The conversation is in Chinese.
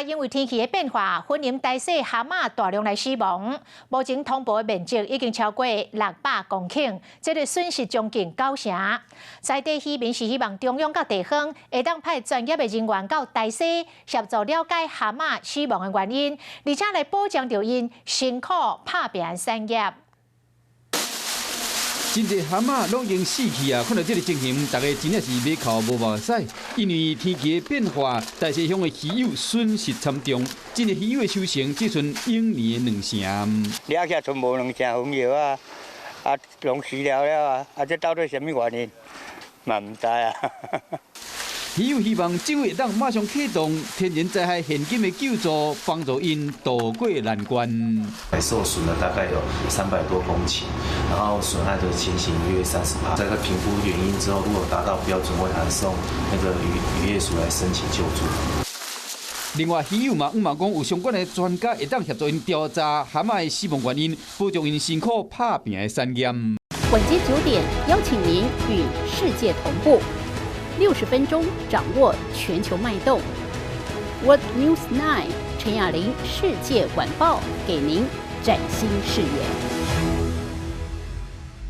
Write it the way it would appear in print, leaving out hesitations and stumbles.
也因为天气的变化，婚姻大细蛤蟆大量来死亡。目前通报的面积已经超过600公顷，这个损失将近9成。在地居民是希望中央甲地方会当派专业的人员到大溪协助了解蛤蟆死亡的原因，而且来保障着因辛苦打拼的产业。 真侪蛤蟆拢已经死去啊！看到这个情形，大家真正是马口无目屎。因为天气的变化，大西乡的鱼友损失惨重，真侪鱼友的收成只剩永年的2成。了起剩无2成红叶啊，拢死了啊！这到底什么原因？嘛唔知啊。鱼友希望政府会当马上启动天然灾害现金的救助，帮助因渡过难关。受损了大概有300多公顷，然后损害的情形约30%。在评估原因之后，如果达到标准，会函送那个渔业署来申请救助。另外，鱼友嘛讲有相关的专家会当协助因调查蛤蟆的死亡原因，保障因辛苦打拼的产业。晚间9点，邀请您与世界同步。 60分钟掌握全球脉动。World News 9，陈雅玲世界晚报给您崭新视野。